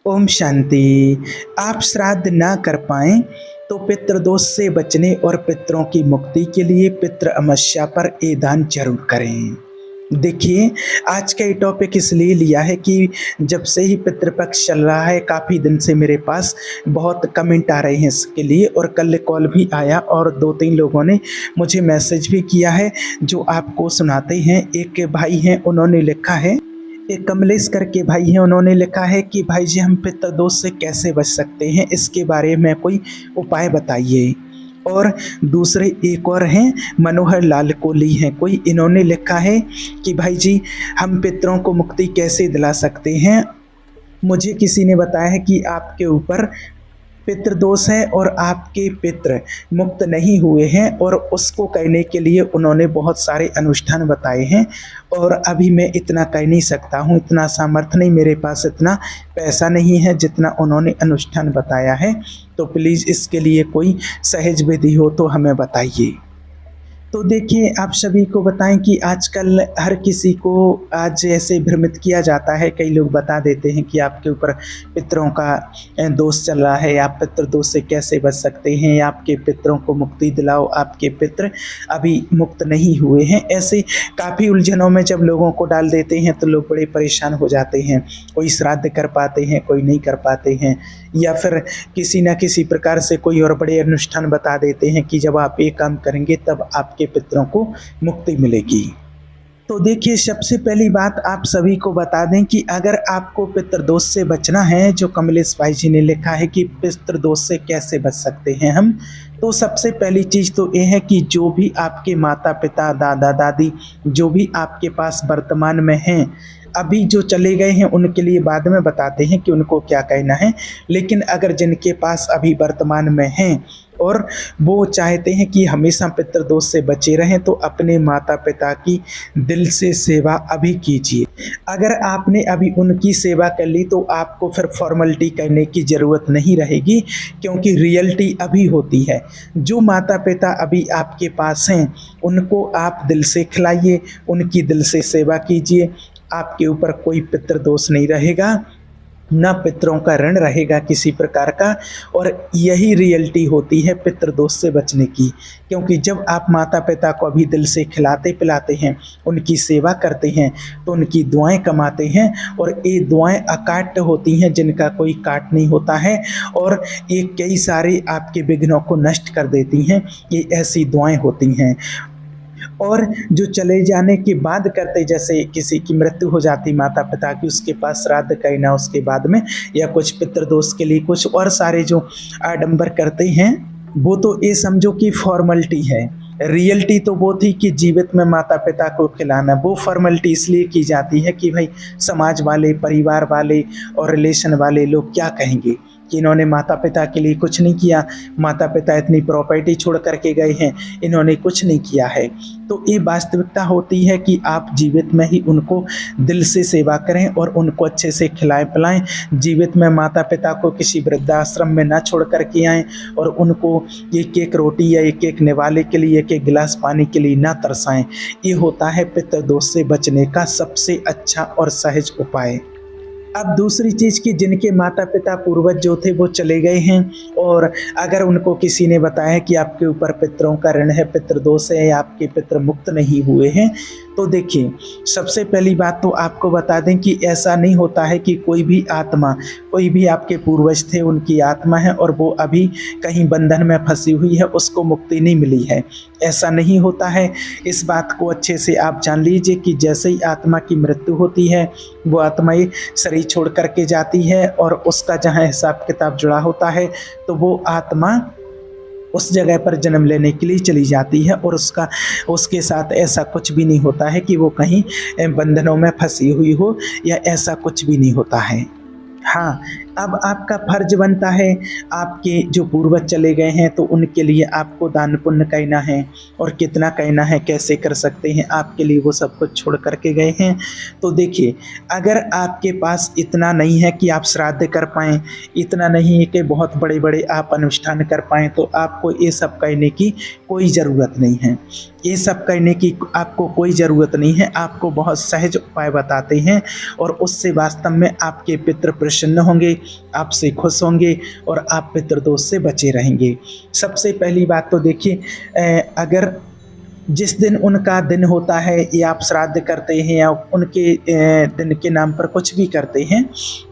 ओम शांति। आप श्राद्ध ना कर पाएं तो पितृदोष से बचने और पितरों की मुक्ति के लिए पितृ अमावस्या पर ये दान जरूर करें। देखिए, आज का ये टॉपिक इसलिए लिया है कि जब से ही पितृपक्ष चल रहा है, काफ़ी दिन से मेरे पास बहुत कमेंट आ रहे हैं इसके लिए, और कल कॉल भी आया और 2-3 लोगों ने मुझे मैसेज भी किया है जो आपको सुनाते हैं। एक भाई हैं, उन्होंने लिखा है, एक कमलेश करके भाई हैं, उन्होंने लिखा है कि भाई जी हम पितृदोष से कैसे बच सकते हैं, इसके बारे में कोई उपाय बताइए। और दूसरे एक और हैं, मनोहर लाल कोहली हैं कोई, इन्होंने लिखा है कि भाई जी हम पितरों को मुक्ति कैसे दिला सकते हैं। मुझे किसी ने बताया है कि आपके ऊपर पितृदोष है और आपके पितृ मुक्त नहीं हुए हैं, और उसको करने के लिए उन्होंने बहुत सारे अनुष्ठान बताए हैं। और अभी मैं इतना कर नहीं सकता हूँ, इतना सामर्थ्य नहीं, मेरे पास इतना पैसा नहीं है जितना उन्होंने अनुष्ठान बताया है। तो प्लीज़ इसके लिए कोई सहज विधि हो तो हमें बताइए। तो देखिए, आप सभी को बताएं कि आजकल हर किसी को आज ऐसे भ्रमित किया जाता है। कई लोग बता देते हैं कि आपके ऊपर पितरों का दोष चल रहा है, आप पितृदोष से कैसे बच सकते हैं, आपके पितरों को मुक्ति दिलाओ, आपके पितृ अभी मुक्त नहीं हुए हैं। ऐसे काफ़ी उलझनों में जब लोगों को डाल देते हैं तो लोग बड़े परेशान हो जाते हैं। कोई श्राद्ध कर पाते हैं, कोई नहीं कर पाते हैं, या फिर किसी न किसी प्रकार से कोई और बड़े अनुष्ठान बता देते हैं कि जब आप ये काम करेंगे तब आपके पितरों को मुक्ति मिलेगी। तो देखिए, सबसे पहली बात आप सभी को बता दें कि अगर आपको पितृदोष से बचना है, जो कमलेश भाई जी ने लिखा है कि पितृदोष से कैसे बच सकते हैं हम, तो सबसे पहली चीज़ तो ये है कि जो भी आपके माता पिता, दादा दादी, जो भी आपके पास वर्तमान में हैं, अभी जो चले गए हैं उनके लिए बाद में बताते हैं कि उनको क्या कहना है। लेकिन अगर जिनके पास अभी वर्तमान में हैं और वो चाहते हैं कि हमेशा पितृदोष से बचे रहें, तो अपने माता पिता की दिल से सेवा अभी कीजिए। अगर आपने अभी उनकी सेवा कर ली तो आपको फिर फॉर्मेलिटी करने की ज़रूरत नहीं रहेगी, क्योंकि रियलिटी अभी होती है। जो माता पिता अभी आपके पास हैं उनको आप दिल से खिलाइए, उनकी दिल से सेवा कीजिए। आपके ऊपर कोई पितृदोष नहीं रहेगा, ना पितरों का ऋण रहेगा किसी प्रकार का। और यही रियलिटी होती है पितृदोष से बचने की, क्योंकि जब आप माता पिता को अभी दिल से खिलाते पिलाते हैं, उनकी सेवा करते हैं, तो उनकी दुआएं कमाते हैं, और ये दुआएं अकाट्य होती हैं, जिनका कोई काट नहीं होता है, और ये कई सारे आपके विघ्नों को नष्ट कर देती हैं। ये ऐसी दुआएं होती हैं। और जो चले जाने के बाद करते, जैसे किसी की मृत्यु हो जाती माता पिता की, उसके पास श्राद्ध करना उसके बाद में, या कुछ पितृदोष के लिए कुछ और सारे जो आडंबर करते हैं, वो तो ये समझो कि फॉर्मेलिटी है। रियलिटी तो वो थी कि जीवित में माता पिता को खिलाना। वो फॉर्मेलिटी इसलिए की जाती है कि भाई समाज वाले, परिवार वाले और रिलेशन वाले लोग क्या कहेंगे कि इन्होंने माता पिता के लिए कुछ नहीं किया, माता पिता इतनी प्रॉपर्टी छोड़ करके गए हैं, इन्होंने कुछ नहीं किया है। तो ये वास्तविकता होती है कि आप जीवित में ही उनको दिल से सेवा करें और उनको अच्छे से खिलाएं पिलाएं। जीवित में माता पिता को किसी वृद्धाश्रम में ना छोड़ करके आएँ, और उनको एक एक रोटी या एक एक निवाले के लिए, एक एक गिलास पानी के लिए ना तरसाएं। ये होता है पितृदोष से बचने का सबसे अच्छा और सहज उपाय। अब दूसरी चीज़ कि जिनके माता पिता पूर्वज जो थे वो चले गए हैं, और अगर उनको किसी ने बताया कि आपके ऊपर पितरों का ऋण है, पितृदोष है, या आपके पितृ मुक्त नहीं हुए हैं, तो देखिए, सबसे पहली बात तो आपको बता दें कि ऐसा नहीं होता है कि कोई भी आत्मा, कोई भी आपके पूर्वज थे उनकी आत्मा है और वो अभी कहीं बंधन में फंसी हुई है, उसको मुक्ति नहीं मिली है। ऐसा नहीं होता है। इस बात को अच्छे से आप जान लीजिए कि जैसे ही आत्मा की मृत्यु होती है, वो आत्मा ये शरीर छोड़ करके जाती है, और उसका जहाँ हिसाब किताब जुड़ा होता है, तो वो आत्मा उस जगह पर जन्म लेने के लिए चली जाती है, और उसके साथ ऐसा कुछ भी नहीं होता है कि वो कहीं बंधनों में फंसी हुई हो, या ऐसा कुछ भी नहीं होता है। हाँ, अब आपका फर्ज बनता है, आपके जो पूर्वज चले गए हैं तो उनके लिए आपको दान पुण्य करना है, और कितना करना है, कैसे कर सकते हैं, आपके लिए वो सब कुछ छोड़ करके गए हैं। तो देखिए, अगर आपके पास इतना नहीं है कि आप श्राद्ध कर पाएँ, इतना नहीं है कि बहुत बड़े बड़े आप अनुष्ठान कर पाएँ, तो आपको ये सब करने की कोई ज़रूरत नहीं है। ये सब करने की आपको कोई ज़रूरत नहीं है। आपको बहुत सहज उपाय बताते हैं, और उससे वास्तव में आपके पितृ प्रसन्न होंगे, आपसे खुश होंगे और आप पितृदोष से बचे रहेंगे। सबसे पहली बात तो देखिए, अगर जिस दिन उनका दिन होता है या आप श्राद्ध करते हैं या उनके दिन के नाम पर कुछ भी करते हैं,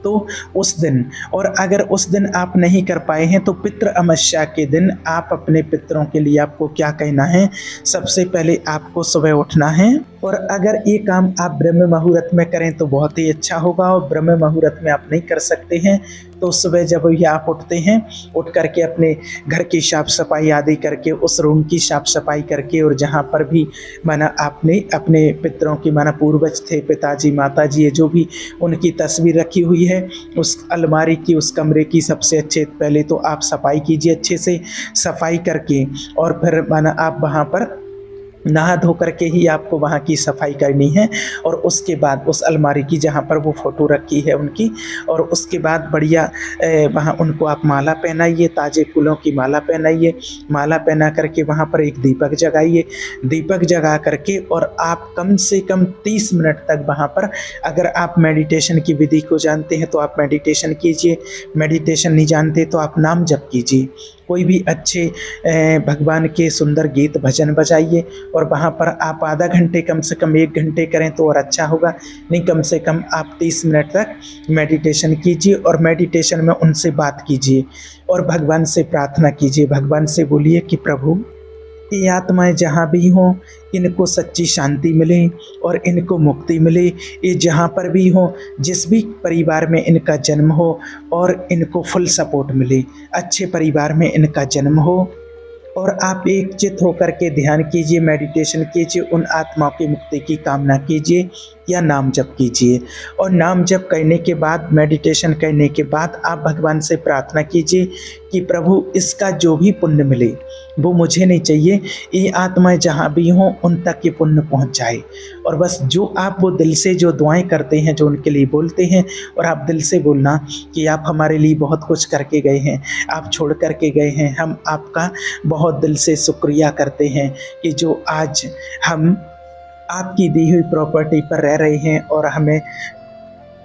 तो उस दिन, और अगर उस दिन आप नहीं कर पाए हैं तो पितृ अमावस्या के दिन आप अपने पितरों के लिए आपको क्या कहना है, सबसे पहले आपको सुबह उठना है। और अगर ये काम आप ब्रह्म मुहूर्त में करें तो बहुत ही अच्छा होगा, और ब्रह्म मुहूर्त में आप नहीं कर सकते हैं तो सुबह जब भी आप उठते हैं, उठ करके अपने घर की साफ सफाई आदि करके, उस रूम की साफ सफाई करके, और जहाँ पर भी माना आपने अपने पितरों की माना पूर्वज थे, पिताजी माताजी, ये जो भी उनकी तस्वीर रखी हुई है, उस अलमारी की, उस कमरे की सबसे अच्छे पहले तो आप सफाई कीजिए, अच्छे से सफाई करके, और फिर माना आप वहाँ पर नहा धो करके ही आपको वहाँ की सफाई करनी है। और उसके बाद उस अलमारी की जहाँ पर वो फ़ोटो रखी है उनकी, और उसके बाद बढ़िया वहाँ उनको आप माला पहनाइए, ताज़े फूलों की माला पहनाइए। माला पहना करके वहाँ पर एक दीपक जगाइए। दीपक जगा करके और आप कम से कम 30 मिनट तक वहाँ पर, अगर आप मेडिटेशन की विधि को जानते हैं तो आप मेडिटेशन कीजिए, मेडिटेशन नहीं जानते तो आप नाम जप कीजिए। कोई भी अच्छे भगवान के सुंदर गीत भजन बजाइए, और वहाँ पर आप आधा घंटे, कम से कम 1 घंटे करें तो और अच्छा होगा, नहीं कम से कम आप 30 मिनट तक मेडिटेशन कीजिए। और मेडिटेशन में उनसे बात कीजिए और भगवान से प्रार्थना कीजिए। भगवान से बोलिए कि प्रभु, ये आत्माएं जहाँ भी हों, इनको सच्ची शांति मिले और इनको मुक्ति मिले। ये जहाँ पर भी हों, जिस भी परिवार में इनका जन्म हो, और इनको फुल सपोर्ट मिले, अच्छे परिवार में इनका जन्म हो। और आप एकचित होकर के ध्यान कीजिए, मेडिटेशन कीजिए, उन आत्माओं की मुक्ति की कामना कीजिए या नाम जप कीजिए। और नाम जप करने के बाद, मेडिटेशन करने के बाद आप भगवान से प्रार्थना कीजिए कि प्रभु, इसका जो भी पुण्य मिले वो मुझे नहीं चाहिए, ये आत्माएं जहाँ भी हों उन तक ये पुण्य पहुँच जाए। और बस जो आप वो दिल से जो दुआएं करते हैं, जो उनके लिए बोलते हैं, और आप दिल से बोलना कि आप हमारे लिए बहुत कुछ करके गए हैं, आप छोड़ करके गए हैं, हम आपका बहुत दिल से शुक्रिया करते हैं कि जो आज हम आपकी दी हुई प्रॉपर्टी पर रह रहे हैं, और हमें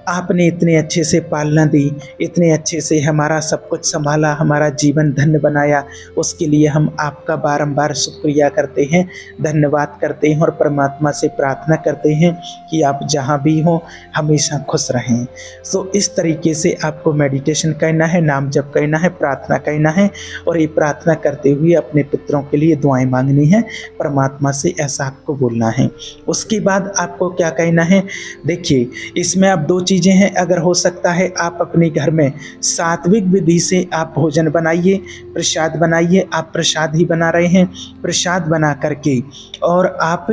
आपने इतने अच्छे से पालना दी, इतने अच्छे से हमारा सब कुछ संभाला, हमारा जीवन धन्य बनाया, उसके लिए हम आपका बारंबार शुक्रिया करते हैं, धन्यवाद करते हैं, और परमात्मा से प्रार्थना करते हैं कि आप जहाँ भी हों हमेशा खुश रहें। सो इस तरीके से आपको मेडिटेशन करना है, नाम जप करना है, प्रार्थना करना है, और ये प्रार्थना करते हुए अपने पितरों के लिए दुआएं मांगनी है, परमात्मा से ऐसा आपको बोलना है। उसके बाद आपको क्या कहना है, देखिए इसमें आप 2 चीज़ें हैं। अगर हो सकता है आप अपने घर में सात्विक विधि से आप भोजन बनाइए, प्रसाद बनाइए। आप प्रसाद ही बना रहे हैं, प्रसाद बना करके और आप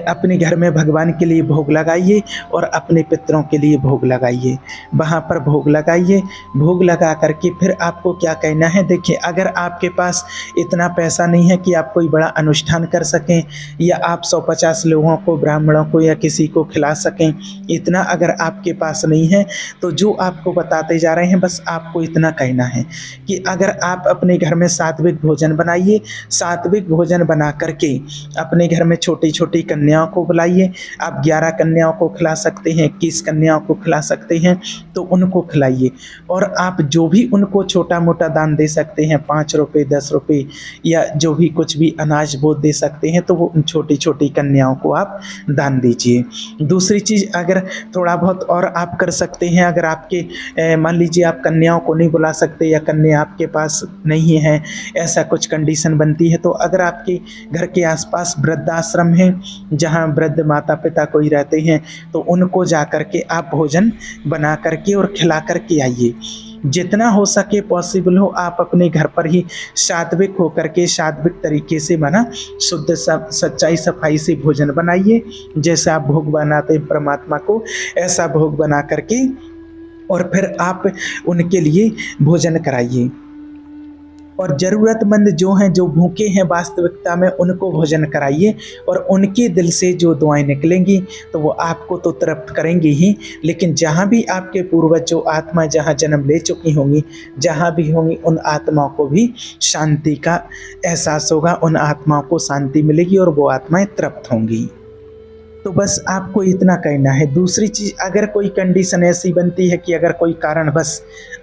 अपने घर में भगवान के लिए भोग लगाइए और अपने पितरों के लिए भोग लगाइए। वहाँ पर भोग लगाइए, भोग लगा करके फिर आपको क्या कहना है, देखिए अगर आपके पास इतना पैसा नहीं है कि आप कोई बड़ा अनुष्ठान कर सकें, या आप 150 लोगों को, ब्राह्मणों को या किसी को खिला सकें, इतना अगर आपके पास नहीं है तो जो आपको बताते जा रहे हैं बस आपको इतना कहना है कि अगर आप अपने घर में सात्विक भोजन बनाइए, सात्विक भोजन बना करके अपने घर में छोटी छोटी कन्याओं को बुलाइए। आप 11 कन्याओं को खिला सकते हैं, 21 कन्याओं को खिला सकते हैं, तो उनको खिलाइए। और आप जो भी उनको छोटा मोटा दान दे सकते हैं, 5 रुपये, 10 रुपये, या जो भी कुछ भी अनाज वो दे सकते हैं, तो वो उन छोटी छोटी कन्याओं को आप दान दीजिए। दूसरी चीज़, अगर थोड़ा बहुत और आप कर सकते हैं, अगर आपके मान लीजिए आप कन्याओं को नहीं बुला सकते या कन्या आपके पास नहीं है, ऐसा कुछ कंडीशन बनती है, तो अगर आपके घर के आसपास वृद्धाश्रम है जहाँ वृद्ध माता पिता कोई रहते हैं, तो उनको जा कर के आप भोजन बना करके और खिला करके आइए। जितना हो सके पॉसिबल हो आप अपने घर पर ही सात्विक होकर के, सात्विक तरीके से बना, शुद्ध सच्चाई सफाई से भोजन बनाइए। जैसा आप भोग बनाते हैं परमात्मा को, ऐसा भोग बना करके और फिर आप उनके लिए भोजन कराइए। और ज़रूरतमंद जो हैं, जो भूखे हैं वास्तविकता में, उनको भोजन कराइए। और उनके दिल से जो दुआएं निकलेंगी तो वो आपको तो तृप्त करेंगी ही, लेकिन जहाँ भी आपके पूर्वज जो आत्मा जहाँ जन्म ले चुकी होंगी, जहाँ भी होंगी, उन आत्माओं को भी शांति का एहसास होगा, उन आत्माओं को शांति मिलेगी और वो आत्माएं तृप्त होंगी। तो बस आपको इतना करना है। दूसरी चीज़, अगर कोई कंडीशन ऐसी बनती है कि अगर कोई कारणवश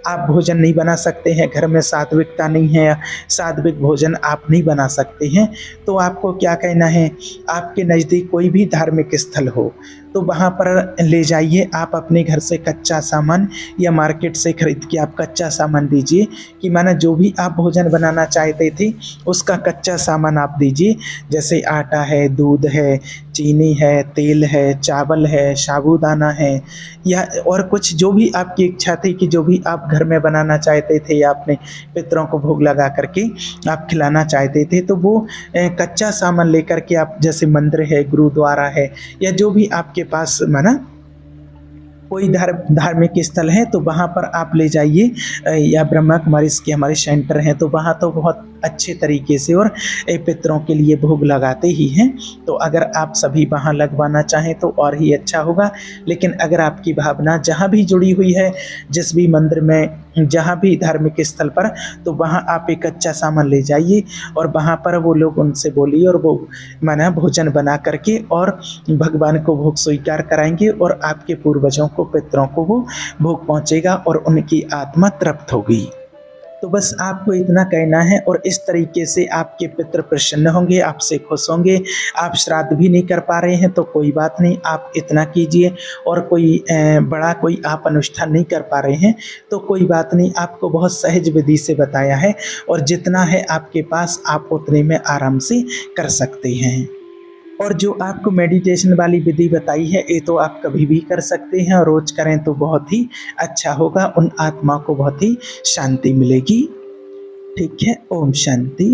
आप भोजन नहीं बना सकते हैं, घर में सात्विकता नहीं है या सात्विक भोजन आप नहीं बना सकते हैं, तो आपको क्या कहना है, आपके नज़दीक कोई भी धार्मिक स्थल हो तो वहाँ पर ले जाइए। आप अपने घर से कच्चा सामान या मार्केट से खरीद के आप कच्चा सामान दीजिए, कि माना जो भी आप भोजन बनाना चाहते थे उसका कच्चा सामान आप दीजिए, जैसे आटा है, दूध है, चीनी है, तेल है, चावल है, साबूदाना है, या और कुछ जो भी आपकी इच्छा थी कि जो भी आप घर में बनाना चाहते थे या अपने पितरों को भोग लगा करके आप खिलाना चाहते थे, तो वो कच्चा सामान लेकर के आप, जैसे मंदिर है, गुरुद्वारा है, या जो भी आपके पास माना कोई धार्मिक स्थल है तो वहाँ पर आप ले जाइए, या ब्रह्मा कुमारी के हमारे सेंटर हैं तो वहाँ तो बहुत अच्छे तरीके से और पितरों के लिए भोग लगाते ही हैं। तो अगर आप सभी वहाँ लगवाना चाहें तो और ही अच्छा होगा। लेकिन अगर आपकी भावना जहाँ भी जुड़ी हुई है, जिस भी मंदिर में, जहाँ भी धार्मिक स्थल पर, तो वहाँ आप एक कच्चा सामान ले जाइए और वहाँ पर वो लोग, उनसे बोलिए और वो माना भोजन बना करके और भगवान को भोग स्वीकार कराएंगे और आपके पूर्वजों को, पितरों को वो भोग पहुँचेगा और उनकी आत्मा तृप्त होगी। तो बस आपको इतना कहना है और इस तरीके से आपके पितृ प्रसन्न होंगे, आपसे खुश होंगे। आप श्राद्ध भी नहीं कर पा रहे हैं तो कोई बात नहीं, आप इतना कीजिए। और कोई बड़ा कोई आप अनुष्ठान नहीं कर पा रहे हैं तो कोई बात नहीं, आपको बहुत सहज विधि से बताया है और जितना है आपके पास आप उतने में आराम से कर सकते हैं। और जो आपको मेडिटेशन वाली विधि बताई है ये तो आप कभी भी कर सकते हैं और रोज करें तो बहुत ही अच्छा होगा, उन आत्मा को बहुत ही शांति मिलेगी। ठीक है, ओम शांति।